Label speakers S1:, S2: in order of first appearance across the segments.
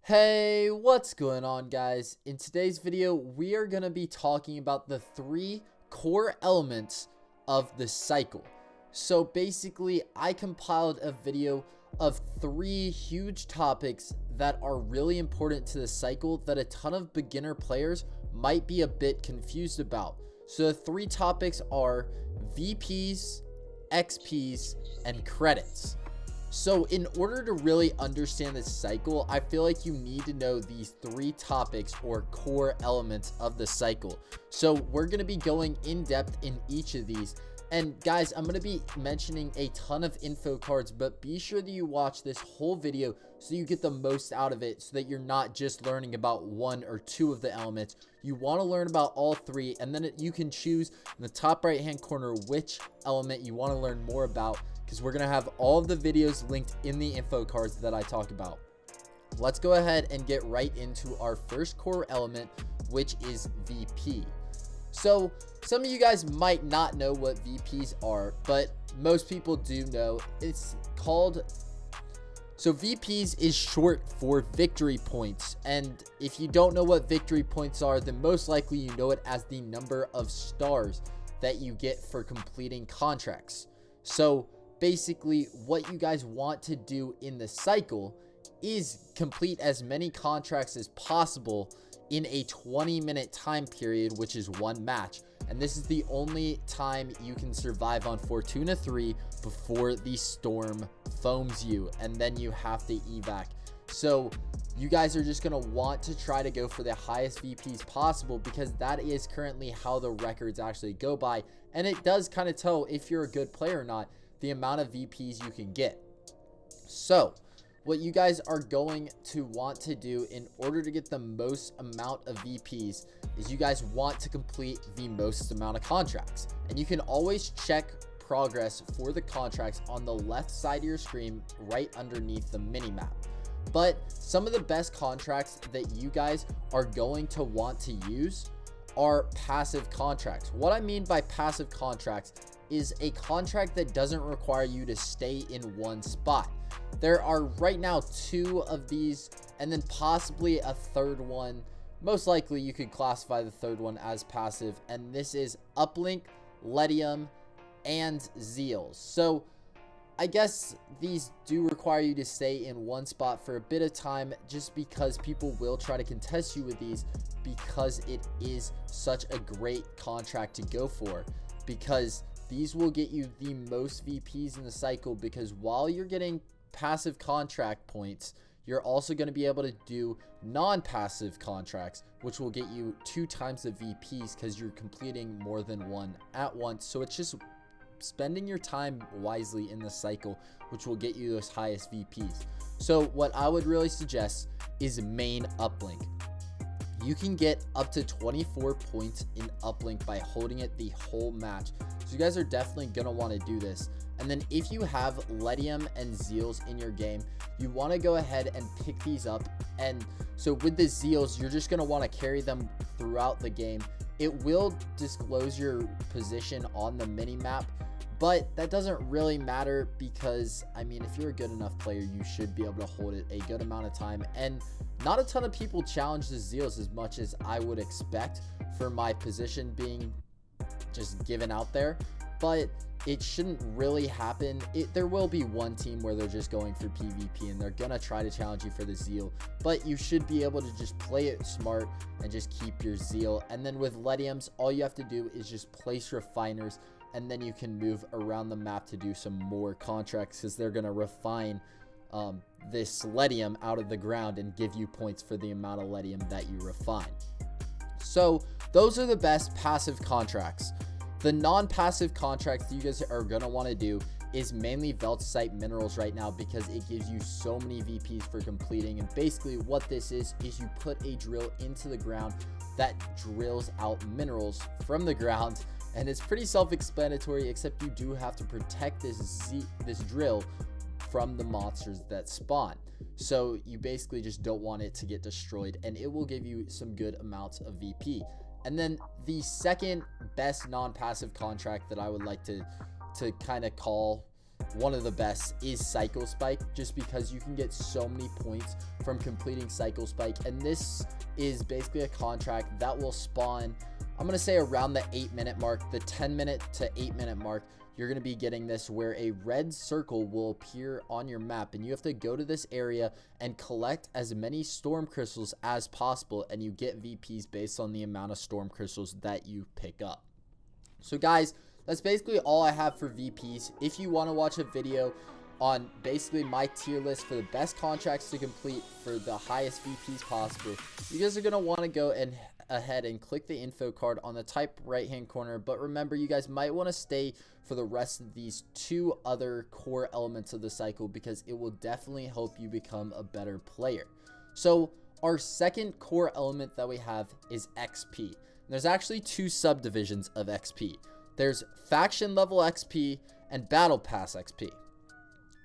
S1: Hey, what's going on, guys? In today's video, we are going to be talking about the 3 core elements of the cycle. So basically, I compiled a video of 3 huge topics that are really important to the cycle that a ton of beginner players might be a bit confused about. So the 3 topics are VPs, XPs, and credits. So in order to really understand this cycle, I feel like you need to know these 3 topics or core elements of the cycle. So we're going to be going in depth in each of these. And guys, I'm going to be mentioning a ton of info cards, but be sure that you watch this whole video so you get the most out of it, so that you're not just learning about 1 or 2 of the elements. You want to learn about all 3, and then you can choose in the top right hand corner which element you want to learn more about, because we're going to have all of the videos linked in the info cards that I talk about. Let's go ahead and get right into our first core element, which is VP. So some of you guys might not know what VPs are, but most people do know. It's called, so VPs is short for victory points. And if you don't know what victory points are, then most likely you know it as the number of stars that you get for completing contracts. So basically what you guys want to do in the cycle is complete as many contracts as possible in a 20-minute time period, which is 1 match. And this is the only time you can survive on Fortuna 3 before the storm foams you, and then you have to evac. So you guys are just going to want to try to go for the highest VPs possible, because that is currently how the records actually go by, and it does kind of tell if you're a good player or not, the amount of VPs you can get. So what you guys are going to want to do in order to get the most amount of VPs is you guys want to complete the most amount of contracts. And you can always check progress for the contracts on the left side of your screen right underneath the mini map. But some of the best contracts that you guys are going to want to use are passive contracts. What I mean by passive contracts is a contract that doesn't require you to stay in one spot. There are right now 2 of these, and then possibly a third one. Most likely you could classify the third one as passive, and this is Uplink, Ledium, and Zeals. So I guess these do require you to stay in one spot for a bit of time, just because people will try to contest you with these, because it is such a great contract to go for, because these will get you the most VPs in the cycle. Because while you're getting passive contract points, you're also going to be able to do non-passive contracts, which will get you 2 times the VPs, because you're completing more than 1 at once. So it's just spending your time wisely in the cycle, which will get you those highest VPs. So what I would really suggest is main uplink. You can get up to 24 points in uplink by holding it the whole match. So you guys are definitely going to want to do this. And then if you have Ledium and Zeals in your game, you want to go ahead and pick these up. And so with the Zeals, you're just going to want to carry them throughout the game. It will disclose your position on the mini map, but that doesn't really matter, because I mean, if you're a good enough player, you should be able to hold it a good amount of time. And not a ton of people challenge the Zeals as much as I would expect for my position being just given out there, but it shouldn't really happen. There will be one team where they're just going for PvP and they're gonna try to challenge you for the Zeal, but you should be able to just play it smart and just keep your Zeal. And then with Lediums, all you have to do is just place refiners, and then you can move around the map to do some more contracts, because they're gonna refine this Ledium out of the ground and give you points for the amount of Ledium that you refine. So those are the best passive contracts. The non-passive contracts that you guys are going to want to do is mainly Veltcite minerals right now, because it gives you so many VPs for completing. And basically what this is you put a drill into the ground that drills out minerals from the ground. And it's pretty self-explanatory, except you do have to protect this drill from the monsters that spawn. So you basically just don't want it to get destroyed, and it will give you some good amounts of VP. And then the second best non-passive contract that I would like to kind of call one of the best is Cycle Spike, just because you can get so many points from completing Cycle Spike. And this is basically a contract that will spawn, I'm going to say around the 8-minute mark, the 10-minute to 8-minute mark. You're going to be getting this where a red circle will appear on your map, and you have to go to this area and collect as many storm crystals as possible, and you get VPs based on the amount of storm crystals that you pick up. So guys, that's basically all I have for VPs. If you want to watch a video on basically my tier list for the best contracts to complete for the highest VPs possible, you guys are going to want to go ahead and click the info card on the top right hand corner. But remember, you guys might want to stay for the rest of these 2 other core elements of the cycle, because it will definitely help you become a better player. So our second core element that we have is XP. There's actually 2 subdivisions of XP. There's faction level XP and battle pass XP.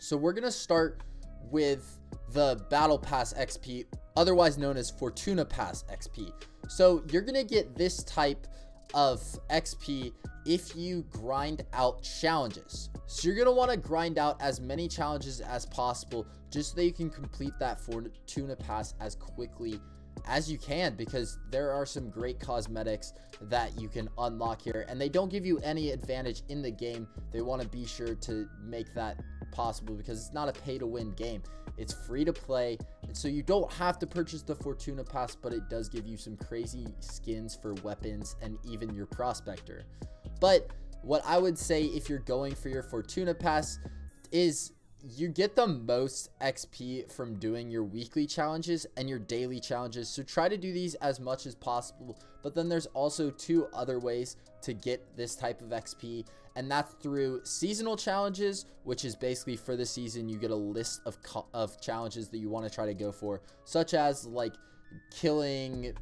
S1: So we're going to start with the battle pass XP, otherwise known as Fortuna Pass XP. So you're going to get this type of XP if you grind out challenges. So you're going to want to grind out as many challenges as possible, just so that you can complete that Fortuna Pass as quickly as you can, because there are some great cosmetics that you can unlock here, and they don't give you any advantage in the game. They want to be sure to make that possible, because it's not a pay to win game. It's free to play, and so you don't have to purchase the Fortuna Pass, but it does give you some crazy skins for weapons and even your prospector. But what I would say, if you're going for your Fortuna Pass, is you get the most XP from doing your weekly challenges and your daily challenges. So try to do these as much as possible. But then there's also 2 other ways to get this type of XP, and that's through seasonal challenges, which is basically for the season you get a list of challenges that you want to try to go for, such as like killing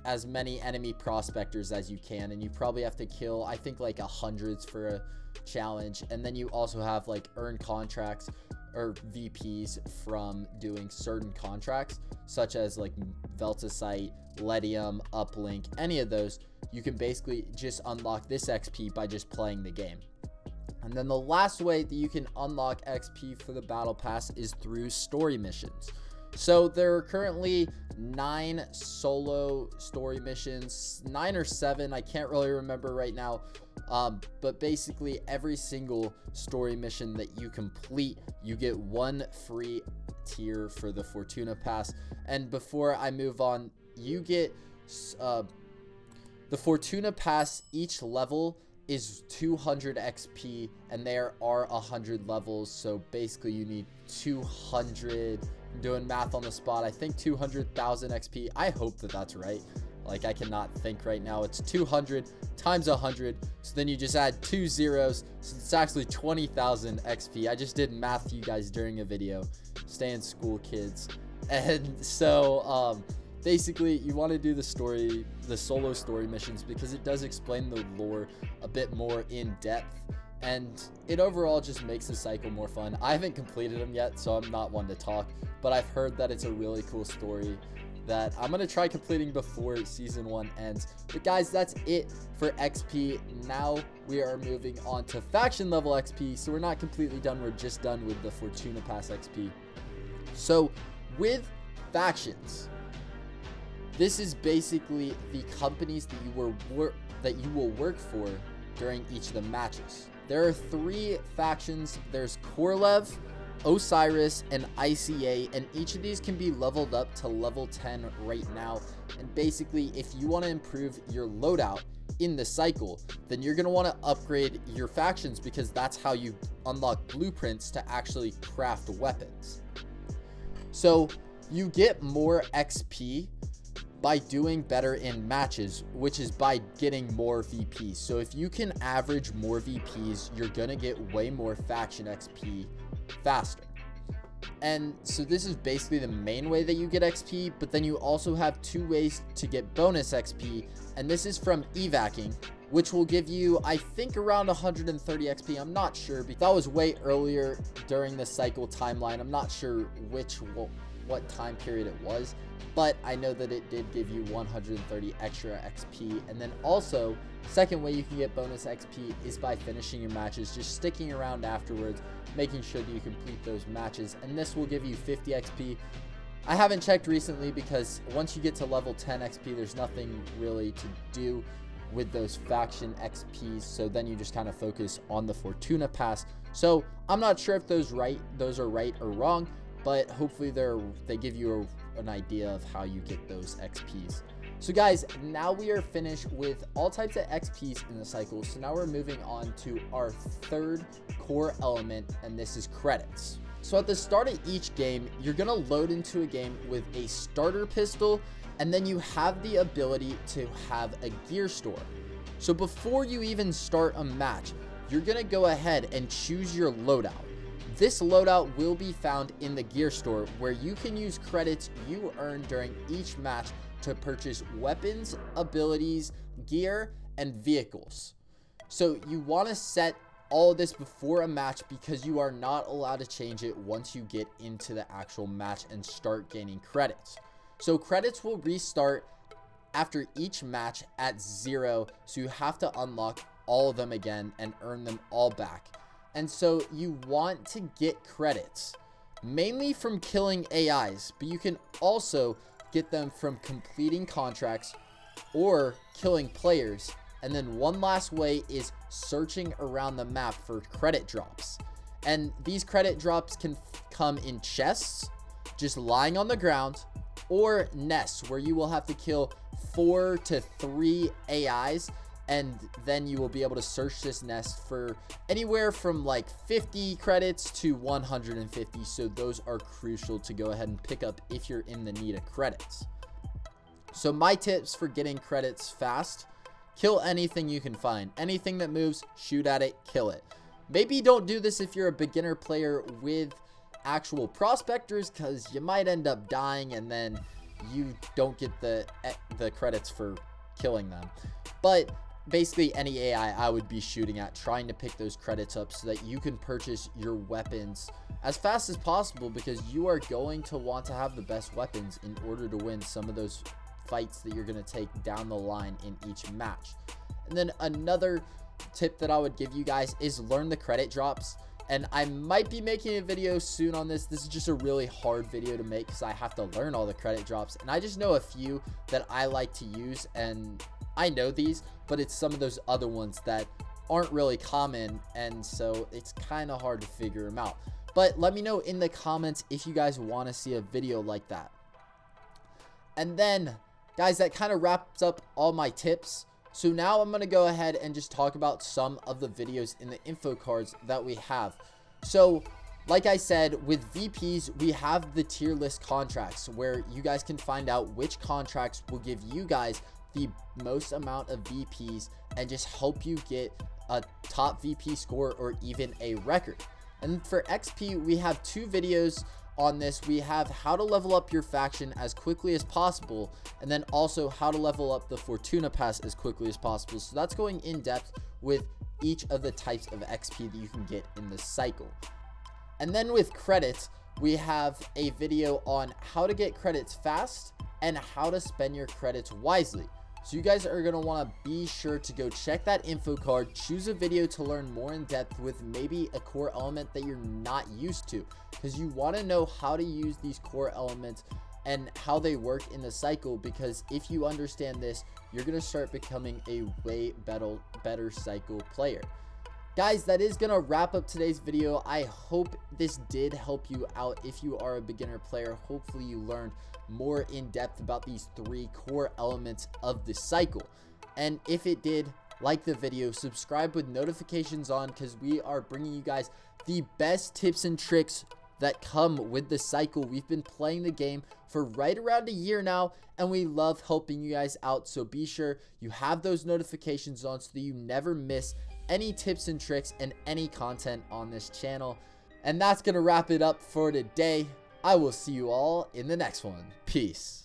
S1: as many enemy prospectors as you can, and you probably have to kill, I think, like 100s for a challenge. And then you also have like earn contracts or VPs from doing certain contracts, such as like Veltasite, Ledium, Uplink, any of those. You can basically just unlock this XP by just playing the game. And then the last way that you can unlock XP for the battle pass is through story missions. So there are currently 9 solo story missions, 9 or 7, I can't really remember right now. But basically every single story mission that you complete, you get 1 free tier for the Fortuna Pass. And before I move on, you get the Fortuna Pass. Each level is 200 XP, and there are 100 levels. So basically you need 200, I'm doing math on the spot, I think 200,000 XP. I hope that that's right. Like, I cannot think right now. It's 200 times 100. So then you just add 2 zeros. So it's actually 20,000 XP. I just did math to you guys during a video. Stay in school, kids. And so, basically, you want to do the solo story missions, because it does explain the lore a bit more in depth, and it overall just makes the cycle more fun. I haven't completed them yet, so I'm not one to talk, but I've heard that it's a really cool story that I'm going to try completing before season 1 ends. But guys, that's it for XP. Now we are moving on to faction level XP. So we're not completely done. We're just done with the Fortuna Pass XP. So with factions, this is basically the companies that you will work for during each of the matches. There are 3 factions. There's Korlev, Osiris, and ICA, and each of these can be leveled up to level 10 right now. And basically, if you want to improve your loadout in the cycle, then you're going to want to upgrade your factions, because that's how you unlock blueprints to actually craft weapons. So you get more XP by doing better in matches, which is by getting more VPs. So if you can average more VPs, you're gonna get way more faction XP faster. And so this is basically the main way that you get XP, but then you also have 2 ways to get bonus XP, and this is from evacing, which will give you, I think, around 130 XP. I'm not sure, because that was way earlier during the cycle timeline. I'm not sure which what time period it was, but I know that it did give you 130 extra XP. And then also, second way you can get bonus XP is by finishing your matches, just sticking around afterwards, making sure that you complete those matches, and this will give you 50 XP. I haven't checked recently because once you get to level 10 XP, there's nothing really to do with those faction XPs, so then you just kind of focus on the Fortuna Pass. So I'm not sure if those are right or wrong, but hopefully they give you an idea of how you get those XPs. So guys, now we are finished with all types of XPs in the cycle. So now we're moving on to our third core element, and this is credits. So at the start of each game, you're gonna load into a game with a starter pistol, and then you have the ability to have a gear store. So before you even start a match, you're gonna go ahead and choose your loadout. This loadout will be found in the gear store, where you can use credits you earn during each match to purchase weapons, abilities, gear, and vehicles. So you want to set all of this before a match, because you are not allowed to change it once you get into the actual match and start gaining credits. So credits will restart after each match at 0, so you have to unlock all of them again and earn them all back. And so you want to get credits mainly from killing AIs, but you can also get them from completing contracts or killing players. And then one last way is searching around the map for credit drops. And these credit drops can come in chests, just lying on the ground, or nests, where you will have to kill 4 to 3 AIs, and then you will be able to search this nest for anywhere from like 50 credits to 150. So those are crucial to go ahead and pick up if you're in the need of credits. So my tips for getting credits fast: kill anything you can find. Anything that moves, shoot at it, kill it. Maybe don't do this if you're a beginner player with actual prospectors, because you might end up dying and then you don't get the credits for killing them. But basically any AI I would be shooting at, trying to pick those credits up so that you can purchase your weapons as fast as possible, because you are going to want to have the best weapons in order to win some of those fights that you're going to take down the line in each match. And then another tip that I would give you guys is learn the credit drops. And I might be making a video soon on this. This is just a really hard video to make because I have to learn all the credit drops, and I just know a few that I like to use, and I know these, but it's some of those other ones that aren't really common, and so it's kind of hard to figure them out. But let me know in the comments if you guys want to see a video like that. And then guys, that kind of wraps up all my tips. So now I'm going to go ahead and just talk about some of the videos in the info cards that we have. So like I said, with VPs, we have the tier list contracts, where you guys can find out which contracts will give you guys the most amount of VPs and just help you get a top VP score or even a record. And for XP, we have 2 videos on this. We have how to level up your faction as quickly as possible, and then also how to level up the Fortuna Pass as quickly as possible. So that's going in depth with each of the types of XP that you can get in this cycle. And then with credits, we have a video on how to get credits fast and how to spend your credits wisely. So you guys are going to want to be sure to go check that info card, choose a video to learn more in depth with maybe a core element that you're not used to, because you want to know how to use these core elements and how they work in the cycle, because if you understand this, you're going to start becoming a way better cycle player. Guys, that is going to wrap up today's video. I hope this did help you out if you are a beginner player. Hopefully you learned more in depth about these 3 core elements of the cycle. And if it did, like the video, subscribe with notifications on, because we are bringing you guys the best tips and tricks that come with the cycle. We've been playing the game for right around a year now, and we love helping you guys out. So be sure you have those notifications on so that you never miss any tips and tricks and any content on this channel. And that's gonna wrap it up for today. I will see you all in the next one. Peace.